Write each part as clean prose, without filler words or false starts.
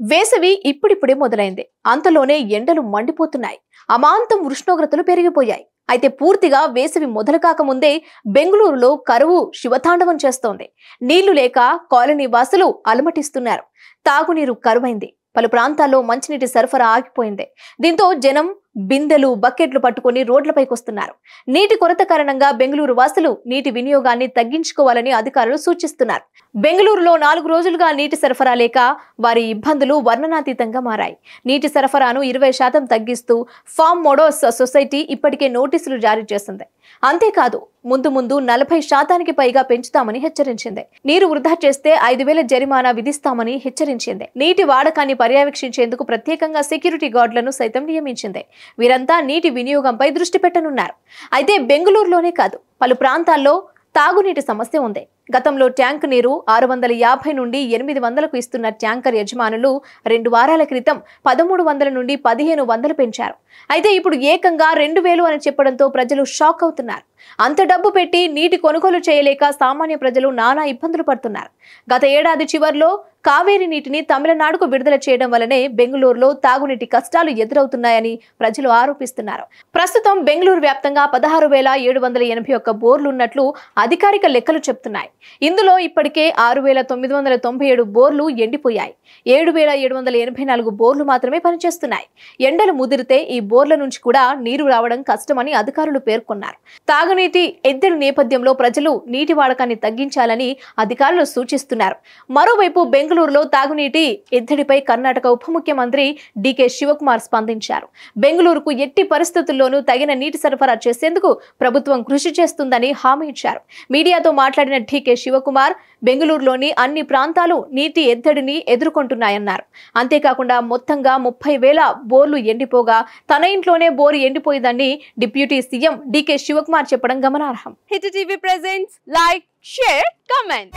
వేసవి ఇప్పుడిప్పుడే మొదలైంది. అంతలోనే ఎండలు మండిపోతున్నాయి. అమాంతం ఉష్ణోగ్రతలు పెరిగిపోయాయి. అయితే పూర్తిగా వేసవి మొదలు కాకముందే బెంగళూరులో కరువు శివతాండవం చేస్తోంది. నీళ్లు లేక కాలనీ వాసులు అలమటిస్తున్నారు. తాగునీరు కరువైంది. పలు ప్రాంతాల్లో మంచినీటి సరఫరా ఆగిపోయింది. దీంతో జనం బిందెలు బకెట్లు పట్టుకుని రోడ్లపైకి వస్తున్నారు. నీటి కొరత కారణంగా బెంగళూరు వాసులు నీటి వినియోగాన్ని తగ్గించుకోవాలని అధికారులు సూచిస్తున్నారు. బెంగళూరులో 4 రోజులుగా నీటి సరఫరా లేక వారి ఇబ్బందులు వర్ణనాతీతంగా మారాయి. నీటి సరఫరాను 20% తగ్గిస్తూ ఫామ్ మోడోస్ సొసైటీ ఇప్పటికే నోటీసులు జారీ చేసింది. అంతేకాదు ముందు 40% పైగా పెంచుతామని హెచ్చరించింది. నీరు వృధా చేస్తే 5,000 జరిమానా విధిస్తామని హెచ్చరించింది. నీటి వాడకాన్ని పర్యవేక్షించేందుకు ప్రత్యేకంగా సెక్యూరిటీ గార్డులను సైతం నియమించింది. వీరంతా నీటి వినియోగంపై దృష్టి పెట్టనున్నారు. అయితే బెంగళూరులోనే కాదు పలు ప్రాంతాల్లో తాగునీటి సమస్య ఉంది. గతంలో ట్యాంకు నీరు 650 నుండి 800కు ఇస్తున్న ట్యాంకర్ యజమానులు 2 వారాల క్రితం 1300 నుండి 1500 పెంచారు. అయితే ఇప్పుడు ఏకంగా 2000 అని చెప్పడంతో ప్రజలు షాక్ అవుతున్నారు. అంత డబ్బు పెట్టి నీటి కొనుగోలు చేయలేక సామాన్య ప్రజలు నానా ఇబ్బందులు పడుతున్నారు. గత ఏడాది చివర్లో కావేరీ నీటిని తమిళనాడుకు విడుదల చేయడం వల్లనే బెంగళూరులో తాగునీటి కష్టాలు ఎదురవుతున్నాయని ప్రజలు ఆరోపిస్తున్నారు. ప్రస్తుతం బెంగళూరు వ్యాప్తంగా 16,781 బోర్లు ఉన్నట్లు అధికారిక లెక్కలు చెప్తున్నాయి. ఇందులో ఇప్పటికే 6,997 బోర్లు ఎండిపోయాయి. 7,784 బోర్లు మాత్రమే పనిచేస్తున్నాయి. ఎండలు ముదిరితే ఈ బోర్ల నుంచి కూడా నీరు రావడం కష్టమని అధికారులు పేర్కొన్నారు. తాగునీటి ఎద్దడి నేపథ్యంలో ప్రజలు నీటి వాడకాన్ని తగ్గించాలని అధికారులు సూచిస్తున్నారు. మరోవైపు బెంగళూరులో తాగునీటి ఎద్దడిపై కర్ణాటక ఉప ముఖ్యమంత్రి డికే శివకుమార్ స్పందించారు. బెంగళూరుకు ఎట్టి పరిస్థితుల్లోనూ తగిన నీటి సరఫరా చేసేందుకు ప్రభుత్వం కృషి చేస్తుందని హామీ ఇచ్చారు. మీడియాతో మాట్లాడిన డికే శివకుమార్ బెంగళూరులోని అన్ని ప్రాంతాలు నీటి ఎద్దడిని ఎదుర్కొంటున్నాయన్నారు. అంతేకాకుండా మొత్తంగా 30,000 బోర్లు ఎండిపోగా తన ఇంట్లోనే బోరు ఎండిపోయిందని డిప్యూటీ సీఎం డికే శివకుమార్ చెప్పడం గమనార్హం. Hit TV presents like, share, comment.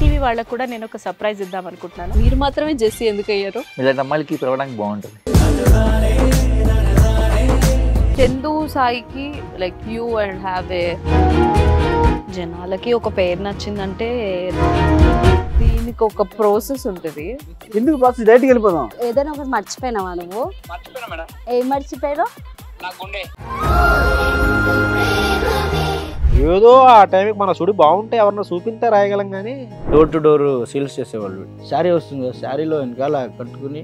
TV వాళ్ళకు కూడా నేను ఒక సర్ప్రైజ్ ఇద్దాం అనుకుంటున్నాను. మీరు మాత్రమే జెస్సీ ఎందుకు అయ్యారు? ఇలాంటి అమ్మాయిలకి పిలవడానికి బాగుంటుంది. చందు సాయికి like you and have a జనాలకి ఒక పేరు నచ్చిందంటే దీనికి ఒక ప్రాసెస్ ఉంటుంది. ఎందుకు ప్రాసెస్ డైరెక్ట్‌గా వెళ్ళిపోదాం. ఏదైనా ఒకటి మర్చిపోయినావా నువ్వు? మర్చిపోయినా మేడం. ఏం మర్చిపోయావు? నా గుండె. ఏదో ఆ టైంకి మన సుడి బాగుంటే ఎవరన్నా చూపిస్తే రాయగలం కానీ డోర్ టు డోర్ సేల్స్ చేసేవాళ్ళు. శారీ వస్తుంది, శారీలో వెనకాల కట్టుకుని